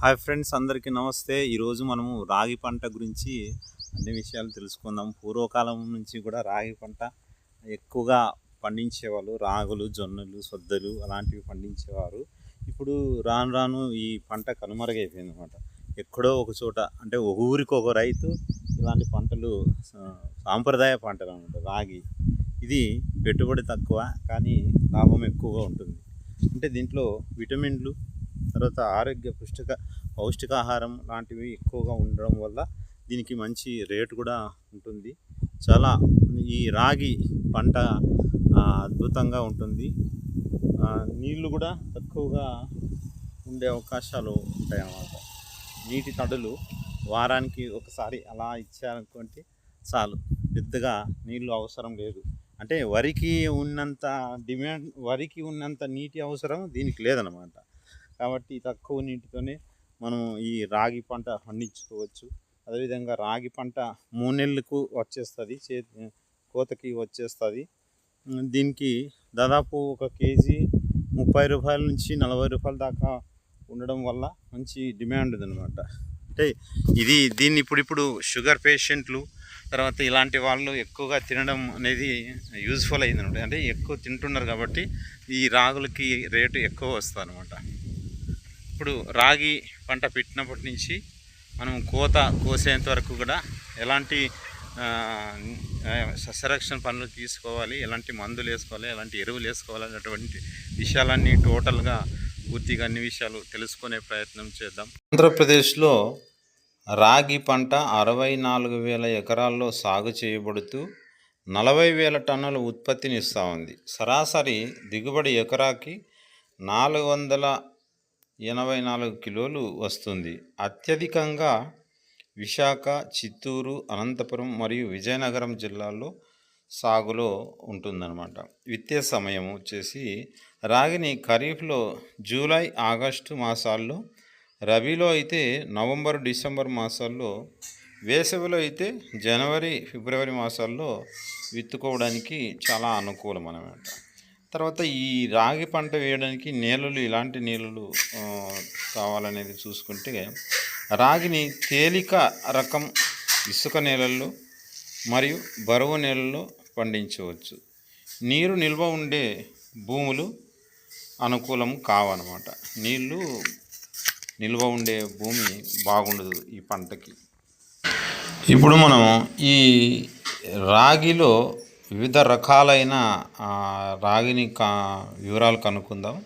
Hi friends, అందరికీ నమస్తే. ఈరోజు మనము రాగి పంట గురించి అన్ని విషయాలు తెలుసుకుందాం. పూర్వకాలం నుంచి కూడా రాగి పంట ఎక్కువగా పండించేవాళ్ళు. రాగులు, జొన్నలు, సొద్దలు అలాంటివి పండించేవారు. ఇప్పుడు రాను రాను ఈ పంట కనుమరుగైపోయింది అనమాట. ఎక్కడో ఒక చోట, అంటే ఒక ఊరికి ఒక రైతు ఇలాంటి పంటలు, సాంప్రదాయ పంటలు అనమాట. రాగి ఇది పెట్టుబడి తక్కువ కానీ లాభం ఎక్కువగా ఉంటుంది. అంటే దీంట్లో విటమిన్లు, తర్వాత ఆరోగ్య పౌష్టికాహారం లాంటివి ఎక్కువగా ఉండడం వల్ల దీనికి మంచి రేటు కూడా ఉంటుంది. చాలా ఈ రాగి పంట అద్భుతంగా ఉంటుంది. నీళ్లు కూడా తక్కువగా ఉండే అవకాశాలు ఉంటాయన్నమాట. నీటి తడులు వారానికి ఒకసారి అలా ఇచ్చారనుకుంటే చాలు, పెద్దగా నీళ్ళు అవసరం లేదు. అంటే వరికి ఉన్నంత నీటి అవసరం దీనికి లేదనమాట. కాబట్టి తక్కువ నీటితోనే మనం ఈ రాగి పంట పండించుకోవచ్చు. అదేవిధంగా రాగి పంట 3 నెలలకు వచ్చేస్తుంది, కోతకి వచ్చేస్తుంది. దీనికి దాదాపు 1 కేజీ 30 రూపాయల నుంచి 40 రూపాయల దాకా ఉండడం వల్ల మంచి డిమాండ్ ఉందన్నమాట. అంటే దీన్ని ఇప్పుడు షుగర్ పేషెంట్లు, తర్వాత ఇలాంటి వాళ్ళు ఎక్కువగా తినడం అనేది యూజ్ఫుల్ అయిందనమాట. అంటే ఎక్కువ తింటున్నారు కాబట్టి ఈ రాగులకి రేటు ఎక్కువ వస్తుంది అనమాట. ఇప్పుడు రాగి పంట పెట్టినప్పటి నుంచి మనం కోసేంత వరకు కూడా ఎలాంటి సస్యరక్షణ పనులు తీసుకోవాలి, ఎలాంటి మందులు వేసుకోవాలి, ఎలాంటి ఎరువులు వేసుకోవాలి అనేటువంటి విషయాలన్నీ టోటల్గా పూర్తిగా అన్ని విషయాలు తెలుసుకునే ప్రయత్నం చేద్దాం. ఆంధ్రప్రదేశ్లో రాగి పంట 64,000 ఎకరాల్లో సాగు చేయబడుతూ 40,000 టన్నుల ఉత్పత్తిని ఇస్తూ ఉంది. సరాసరి దిగుబడి ఎకరాకి 484 కిలోలు వస్తుంది. అత్యధికంగా విశాఖ, చిత్తూరు, అనంతపురం మరియు విజయనగరం జిల్లాల్లో సాగులో ఉంటుందన్నమాట. విత్తే సమయం వచ్చేసి రాగిని ఖరీఫ్లో జూలై, ఆగస్టు మాసాల్లో, రబీలో అయితే నవంబర్, డిసెంబర్ మాసాల్లో, వేసవిలో అయితే జనవరి, ఫిబ్రవరి మాసాల్లో విత్తుకోవడానికి చాలా అనుకూలం అన్నమాట. తర్వాత ఈ రాగి పంట వేయడానికి నేలలు ఎలాంటి నేలలు కావాలనేది చూసుకుంటే రాగిని తేలిక రకం ఇసుక నేలల్లో మరియు బరువు నేలల్లో పండించవచ్చు. నీరు నిల్వ ఉండే భూములు అనుకూలం కావన్నమాట. నీళ్ళు నిల్వ ఉండే భూమి బాగుండదు ఈ పంటకి. ఇప్పుడు మనం ఈ రాగిలో వివిధ రకాలైన రాగిని వివరాలు కనుక్కుందాం.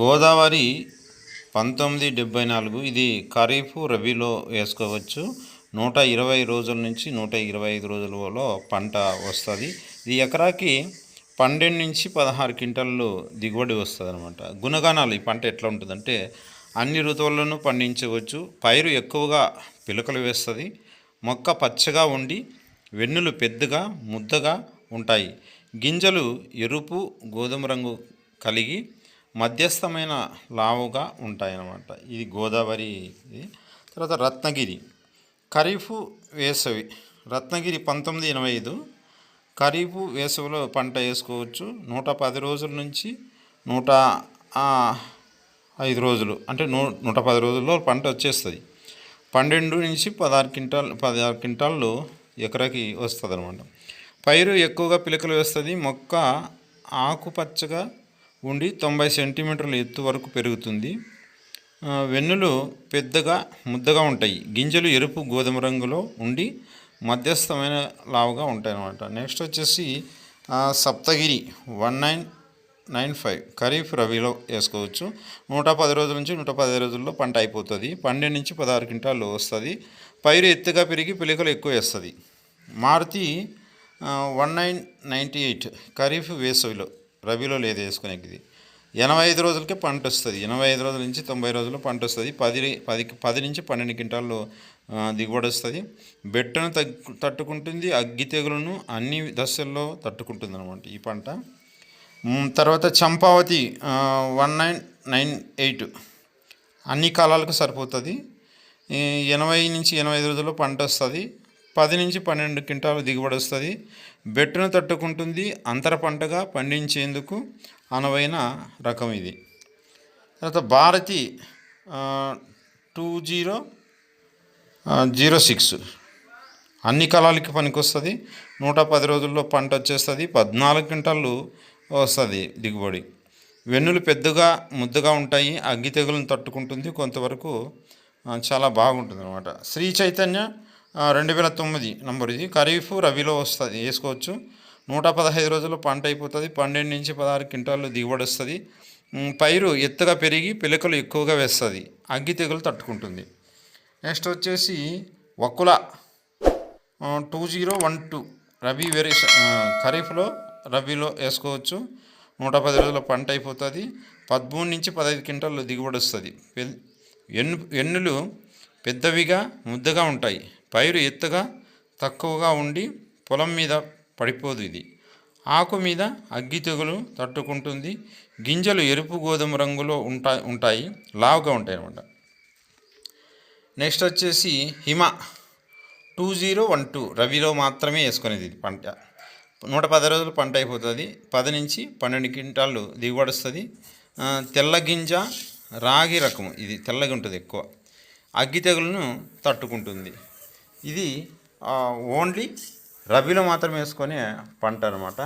గోదావరి 1974 ఇది ఖరీఫ్, రబీలో వేసుకోవచ్చు. 120 రోజుల నుంచి 125 రోజులలో పంట వస్తుంది. ఇది ఎకరాకి 12 నుంచి 16 క్వింటాళ్ళు దిగుబడి వస్తుంది అనమాట. గుణగణాలు ఈ పంట ఎట్లా ఉంటుందంటే అన్ని ఋతువులను పండించవచ్చు. పైరు ఎక్కువగా పిలకలు వేస్తుంది. మొక్క పచ్చగా ఉండి వెన్నులు పెద్దగా ముద్దగా ఉంటాయి. గింజలు ఎరుపు, గోధుమ రంగు కలిగి మధ్యస్థమైన లావుగా ఉంటాయన్నమాట. ఇది గోదావరి. తర్వాత రత్నగిరి ఖరీఫ్, వేసవి. రత్నగిరి 1985 ఖరీఫ్, వేసవిలో పంట వేసుకోవచ్చు. 110 రోజుల నుంచి 105 రోజులు, అంటే 110 రోజుల్లో పంట వచ్చేస్తుంది. 12 నుంచి 16 క్వింటాళ్ళు ఎకరాకి వస్తుంది అనమాట. పైరు ఎక్కువగా పిలకలు వేస్తుంది. మొక్క ఆకుపచ్చగా ఉండి 90 సెంటీమీటర్ల ఎత్తు వరకు పెరుగుతుంది. వెన్నులు పెద్దగా ముద్దగా ఉంటాయి. గింజలు ఎరుపు, గోధుమ రంగులో ఉండి మధ్యస్థమైన లావుగా ఉంటాయి అన్నమాట. నెక్స్ట్ వచ్చేసి సప్తగిరి 1995 ఖరీఫ్, రబీలో వేసుకోవచ్చు. 110 రోజుల నుంచి 115 రోజుల్లో పంట అయిపోతుంది. 12 నుంచి 16 క్వింటాళ్ళు వస్తుంది. పైరు ఎత్తుగా పెరిగి పిలకలు ఎక్కువ వేస్తుంది. మారుతి 1998 ఖరీఫ్, వేసవిలో, రబీలో లేదు వేసుకునేది. 85 రోజులకే పంట వస్తుంది. 85 రోజుల నుంచి 90 రోజుల్లో పంట వస్తుంది. 10 నుంచి 12 క్వింటాల్లో దిగుబడి వస్తుంది. బెట్టను తట్టుకుంటుంది. అగ్గి తెగులను అన్ని దశల్లో తట్టుకుంటుంది అనమాట ఈ పంట. తర్వాత చంపావతి 1998 అన్ని కాలాలకు సరిపోతుంది. 80 నుంచి 85 రోజుల్లో పంట వస్తుంది. 10 నుంచి 12 క్వింటాలు దిగుబడి వస్తుంది. బెట్టును తట్టుకుంటుంది. అంతర పంటగా పండించేందుకు అనువైన రకం ఇది. తర్వాత భారతి 2006 అన్ని కాలాలకి పనికొస్తుంది. 110 రోజుల్లో పంట వచ్చేస్తుంది. 14 క్వింటాళ్ళు వస్తుంది దిగుబడి. వెన్నులు పెద్దగా ముద్దగా ఉంటాయి. అగ్గి తెగులను తట్టుకుంటుంది. కొంతవరకు చాలా బాగుంటుంది అనమాట. శ్రీ చైతన్య 2009 నంబర్. ఇది ఖరీఫ్ రబీలో వస్తుంది, వేసుకోవచ్చు. 115 రోజుల్లో పంట అయిపోతుంది. 12 నుంచి 16 క్వింటాళ్ళు దిగుబడి వస్తుంది. పైరు ఎత్తుగా పెరిగి పిలకలు ఎక్కువగా వేస్తుంది. అగ్గి తెగులు తట్టుకుంటుంది. నెక్స్ట్ వచ్చేసి వకుల 2012 రబీ ఖరీఫ్లో రబీలో వేసుకోవచ్చు. 110 రోజుల పంట అయిపోతుంది. 13 నుంచి 15 క్వింటాళ్ళు దిగుబడి వస్తుంది. ఎన్నులు పెద్దవిగా ముద్దగా ఉంటాయి. పైరు ఎత్తుగా తక్కువగా ఉండి పొలం మీద పడిపోదు. ఇది ఆకు మీద అగ్గి తెగులు తట్టుకుంటుంది. గింజలు ఎరుపు గోధుమ రంగులో ఉంటాయి, లావుగా ఉంటాయి అన్నమాట. నెక్స్ట్ వచ్చేసి హిమ 2012 రబీలో మాత్రమే వేసుకునేది. ఇది పంట 110 రోజులు పంట అయిపోతుంది. 10 నుంచి 12 క్వింటాళ్ళు దిగుబడి వస్తుంది. తెల్ల గింజ రాగి రకం. ఇది తెల్లగా ఉంటుంది, ఎక్కువ అగ్గి తెగులను తట్టుకుంటుంది. ఇది ఓన్లీ రబీలో మాత్రమే వేసుకునే పంట అనమాట.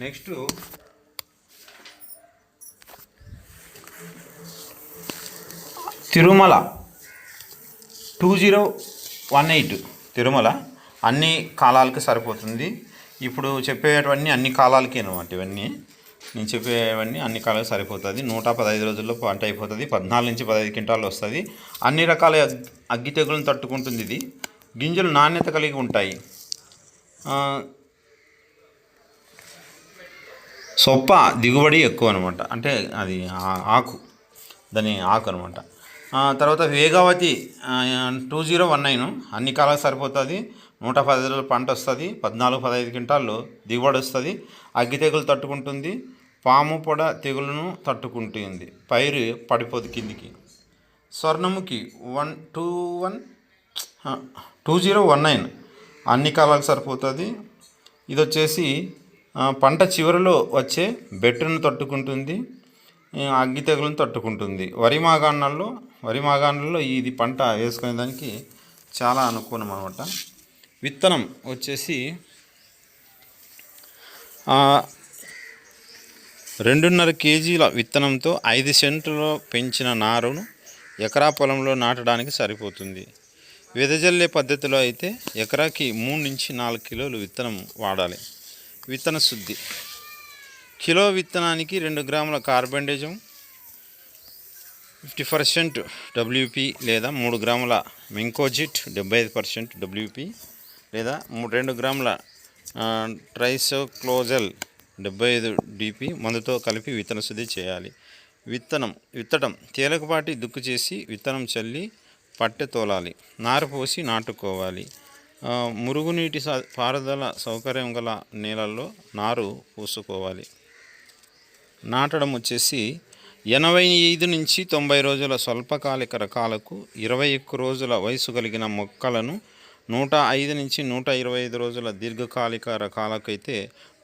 నెక్స్ట్ తిరుమల 2018 తిరుమల అన్ని కాలాలకి సరిపోతుంది. ఇప్పుడు చెప్పేవన్నీ అన్ని కాలాలకి అనమాట. ఇవన్నీ నేను చెప్పేవన్నీ అన్ని కాలాలకు సరిపోతుంది. 115 రోజుల్లో పంట అయిపోతుంది. 14 నుంచి 15 క్వింటాలు వస్తుంది. అన్ని రకాల అగ్గి తెగులను తట్టుకుంటుంది. ఇది గింజలు నాణ్యత కలిగి ఉంటాయి. సొప్ప దిగుబడి ఎక్కువ అనమాట. అంటే అది ఆకు, దాని ఆకు అనమాట. తర్వాత వేగావతి 2019 అన్ని కాలాలకు సరిపోతుంది. 110 రోజులు పంట వస్తుంది. 14-15 క్వింటాళ్ళు దిగుబడి వస్తుంది. అగ్గి తెగులు తట్టుకుంటుంది. పాము పొడ తెగులను తట్టుకుంటుంది. పైరు పడిపోదు కిందికి. స్వర్ణముఖి 2019 అన్ని కాలాలకు సరిపోతుంది. ఇది వచ్చేసి పంట చివరిలో వచ్చే బెట్టును తట్టుకుంటుంది. అగ్గి తెగులను తట్టుకుంటుంది. వరి మాగాణాల్లో ఇది పంట వేసుకునే దానికి చాలా అనుకూలం అనమాట. విత్తనం వచ్చేసి 2.5 కేజీల విత్తనంతో 5 సెంటులో పెంచిన నారును ఎకరా పొలంలో నాటడానికి సరిపోతుంది. వెదజల్లే పద్ధతిలో అయితే ఎకరాకి 3 నుంచి 4 కిలోలు విత్తనం వాడాలి. విత్తన శుద్ధి: కిలో విత్తనానికి 2 గ్రాముల కార్బెండజం, 50% WP లేదా 3 గ్రాముల మెంకోజిట్ 75% WP లేదా 2 గ్రాముల ట్రైసోక్లోజల్ 75 DP మందుతో కలిపి విత్తన శుద్ధి చేయాలి. విత్తడం: తేలికపాటి దుక్కు చేసి విత్తనం చల్లి పట్టె తోలాలి. నారు పోసి నాటుకోవాలి. మురుగునీటి పారుదల సౌకర్యం గల నేలల్లో నారు పూసుకోవాలి. నాటడం వచ్చేసి 85 నుంచి 90 రోజుల స్వల్పకాలిక రకాలకు, 21 రోజుల వయసు కలిగిన మొక్కలను, 105 నుంచి 125 రోజుల దీర్ఘకాలిక రకాలకైతే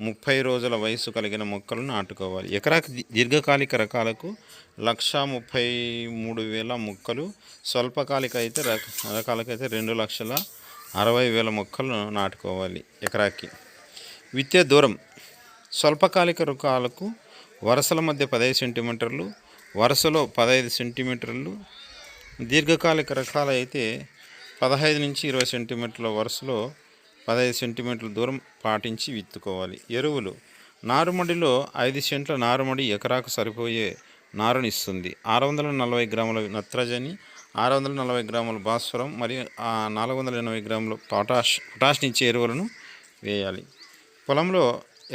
30 రోజుల వయసు కలిగిన మొక్కలను నాటుకోవాలి. ఎకరాకి దీర్ఘకాలిక రకాలకు 1,33,000 మొక్కలు, స్వల్పకాలిక అయితే రకాలకైతే 2,60,000 మొక్కలను నాటుకోవాలి ఎకరాకి. విత్తే దూరం: స్వల్పకాలిక రకాలకు వరుసల మధ్య 15 సెంటీమీటర్లు, వరుసలో 15 సెంటీమీటర్లు. దీర్ఘకాలిక రకాలు అయితే 15 నుంచి 20 సెంటీమీటర్ల, వరుసలో 15 సెంటీమీటర్ల దూరం పాటించి విత్తుకోవాలి. ఎరువులు: నారుమడిలో 5 సెంట్ల నారుమడి ఎకరాకు సరిపోయే నారుని ఇస్తుంది. 640 గ్రాముల నత్రజని, 640 గ్రాముల భాస్వరం మరియు 480 గ్రాముల పొటాష్నిచ్చే ఎరువులను వేయాలి. పొలంలో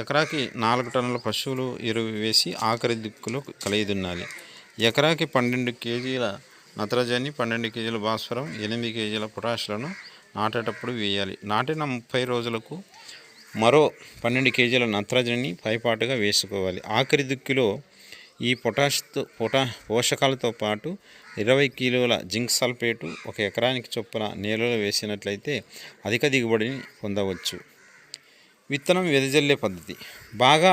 ఎకరాకి 4 టన్నుల పశువులు ఎరువు వేసి ఆఖరి దిక్కులో కలియదున్నాలి. ఎకరాకి 12 కేజీల నత్రజని, 12 కేజీల భాస్వరం, 8 కేజీల పొటాషులను నాటేటప్పుడు వేయాలి. నాటిన 30 రోజులకు మరో 12 కేజీల నత్రజని పైపాటుగా వేసుకోవాలి. ఆఖరి దిక్కులో ఈ పోషకాలతో పాటు 20 కిలోల జింక్ సల్ఫేటు 1 ఎకరానికి చొప్పున నేలలో వేసినట్లయితే అధిక దిగుబడిని పొందవచ్చు. విత్తనం వెదజల్లే పద్ధతి: బాగా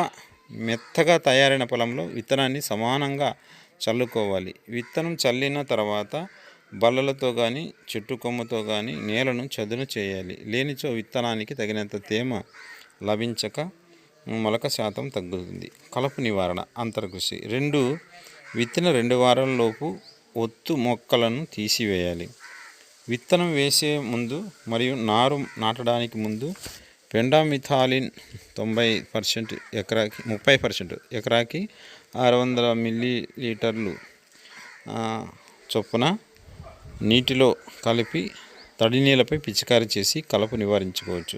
మెత్తగా తయారైన పొలంలో విత్తనాన్ని సమానంగా చల్లుకోవాలి. విత్తనం చల్లిన తర్వాత బల్లలతో కానీ చెట్టు కొమ్మతో కానీ నేలను చదును చేయాలి. లేనిచో విత్తనానికి తగినంత తేమ లభించక మొలక శాతం తగ్గుతుంది. కలుపు నివారణ అంతర్కృషి విత్తిన 2 వారాలలోపు ఒత్తు మొక్కలను తీసివేయాలి. విత్తనం వేసే ముందు మరియు నారు నాటడానికి ముందు పెండామిథాలిన్ 90% ఎకరాకి 30% ఎకరాకి 600 మిల్లీలీటర్లు చొప్పున నీటిలో కలిపి తడి నీళ్ళపై పిచికారీ చేసి కలుపు నివారించుకోవచ్చు.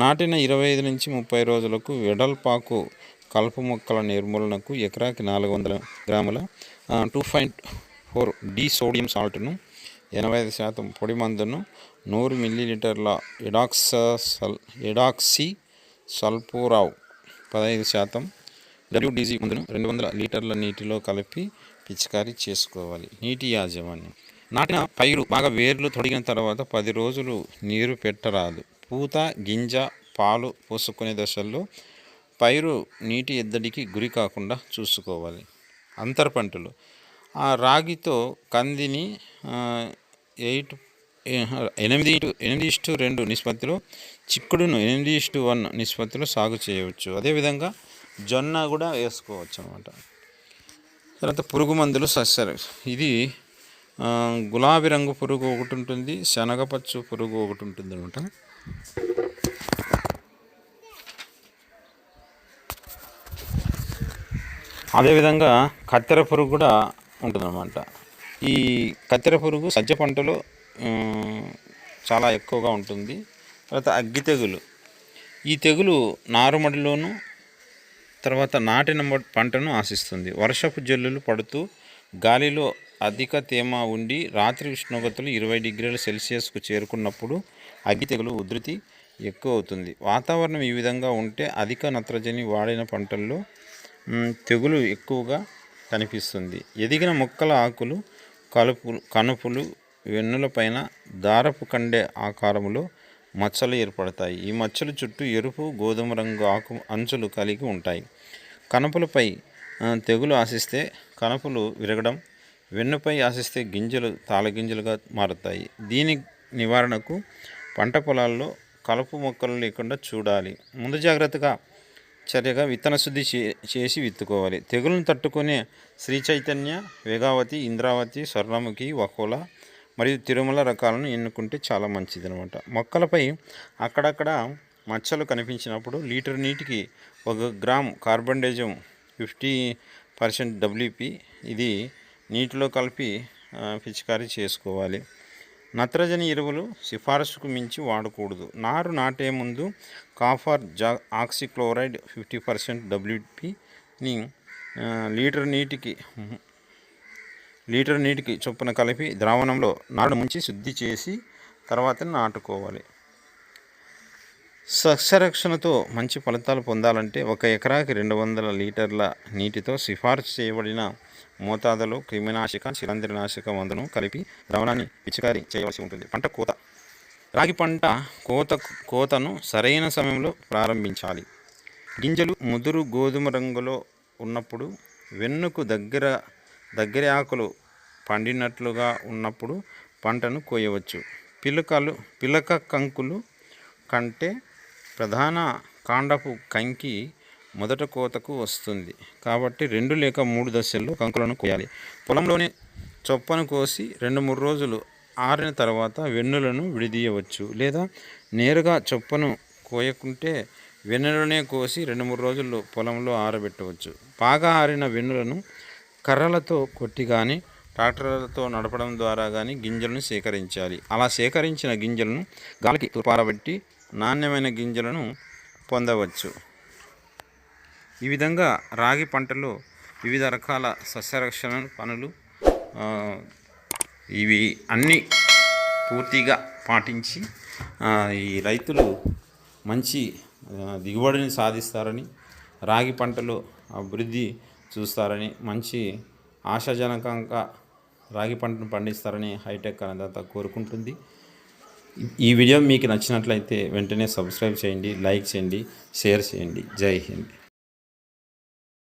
నాటిన 25 నుంచి 30 రోజులకు వెడల్పాకు కలుపు మొక్కల నిర్మూలనకు ఎకరాకి 400 గ్రాముల 2.4 డి సోడియం సాల్ట్ను, 85% పొడి మందును, 100 మిల్లీలీటర్ల ఎడాక్సీ సల్ఫోరావ్ 15% WDG మందును 200 లీటర్ల నీటిలో కలిపి పిచికారీ చేసుకోవాలి. నీటి యాజమాన్యం. నాటిన పైరు బాగా వేర్లు తొడిగిన తర్వాత 10 రోజులు నీరు పెట్టరాదు. పూత, గింజ, పాలు పోసుకునే దశల్లో పైరు నీటి ఎద్దడికి గురి కాకుండా చూసుకోవాలి. అంతర పంటలు. రాగితో కందిని 8:2 నిష్పత్తిలో, చిక్కుడును 8:1 నిష్పత్తిలో సాగు చేయవచ్చు. అదేవిధంగా జొన్న కూడా వేసుకోవచ్చు అన్నమాట. తర్వాత పురుగు మందులు ఇది గులాబీ రంగు పురుగు ఒకటి ఉంటుంది, శనగపచ్చు పురుగు ఒకటి ఉంటుంది అనమాట. అదేవిధంగా కత్తెర పురుగు కూడా ఉంటుందన్నమాట. ఈ కత్తెర పురుగు సజ్జ పంటలో చాలా ఎక్కువగా ఉంటుంది. తర్వాత అగ్గి తెగులు. ఈ తెగులు నారుమడిలోను తర్వాత నాటిన పంటను ఆశిస్తుంది. వర్షపు జల్లులు పడుతూ గాలిలో అధిక తేమ ఉండి రాత్రి ఉష్ణోగ్రతలు 20 డిగ్రీల సెల్సియస్కు చేరుకున్నప్పుడు అగ్గి తెగులు ఉధృతి ఎక్కువ అవుతుంది. వాతావరణం ఈ విధంగా ఉంటే అధిక నత్రజని వాడిన పంటల్లో తెగులు ఎక్కువగా కనిపిస్తుంది. ఎదిగిన మొక్కల ఆకులు, కనుపులు, వెన్నులపైన దారపు కండే ఆకారంలో మచ్చలు ఏర్పడతాయి. ఈ మచ్చలు చుట్టూ ఎరుపు, గోధుమ రంగు ఆకు అంచులు కలిగి ఉంటాయి. కనుపులపై తెగులు ఆశిస్తే కనుపులు విరగడం, వెన్నుపై ఆశిస్తే గింజలు తాళగింజలుగా మారుతాయి. దీని నివారణకు పంట పొలాల్లో కలుపు మొక్కలు లేకుండా చూడాలి. ముందు జాగ్రత్తగా చర్యగా విత్తన శుద్ధి చేసి విత్తుకోవాలి. తెగులను తట్టుకునే శ్రీ చైతన్య, వేగావతి, ఇంద్రావతి, స్వర్ణముఖి, వకోల మరియు తిరుమల రకాలను ఎన్నుకుంటే చాలా మంచిది అనమాట. మొక్కలపై అక్కడక్కడ మచ్చలు కనిపించినప్పుడు లీటర్ నీటికి 1 గ్రామ్ కార్బండేజం 50% WP ఇది నీటిలో కలిపి పిచికారీ చేసుకోవాలి. నత్రజని ఎరువులు సిఫారసుకు మించి వాడకూడదు. నారు నాటే ముందు కాపర్ ఆక్సిక్లోరైడ్ 50% WPని లీటర్ నీటికి చొప్పున కలిపి ద్రావణంలో నారును ముంచి శుద్ధి చేసి తర్వాత నాటుకోవాలి. సస్యరక్షణతో మంచి ఫలితాలు పొందాలంటే 1 ఎకరాకి 200 లీటర్ల నీటితో సిఫారసు చేయబడిన మోతాదులో క్రిమినాశక, శిలీంద్రనాశక మందును కలిపి ద్రావణాన్ని పిచికారీ చేయవలసి ఉంటుంది. పంట కోత. రాగి పంట కోతను సరైన సమయంలో ప్రారంభించాలి. గింజలు ముదురు గోధుమ రంగులో ఉన్నప్పుడు, వెన్నుకు దగ్గర ఆకులు పండినట్లుగా ఉన్నప్పుడు పంటను కోయవచ్చు. పిలక కంకులు కంటే ప్రధాన కాండపు కంకి మొదట కోతకు వస్తుంది కాబట్టి 2 లేక 3 దశల్లో కంకులను కోయాలి. పొలంలోనే చొప్పను కోసి 2-3 రోజులు ఆరిన తర్వాత వెన్నులను విడిదీయవచ్చు. లేదా నేరుగా చొప్పను కోయకుంటే వెన్నులనే కోసి 2-3 రోజుల్లో పొలంలో ఆరబెట్టవచ్చు. బాగా ఆరిన వెన్నులను కర్రలతో కొట్టి కానీ ట్రాక్టర్లతో నడపడం ద్వారా కానీ గింజలను సేకరించాలి. అలా సేకరించిన గింజలను గాలికి తూర్పారబెట్టి నాణ్యమైన గింజలను పొందవచ్చు. ఈ విధంగా రాగి పంటలో వివిధ రకాల సస్యరక్షణ పనులు ఇవి అన్నీ పూర్తిగా పాటించి ఈ రైతులు మంచి దిగుబడిని సాధిస్తారని, రాగి పంటలో అభివృద్ధి చూస్తారని, మంచి ఆశాజనకంగా రాగి పంటను పండిస్తారని హైటెక్ అన్నదాత కోరుకుంటుంది. ఈ వీడియో మీకు నచ్చినట్లయితే వెంటనే సబ్స్క్రైబ్ చేయండి, లైక్ చేయండి, షేర్ చేయండి. జై హింద్.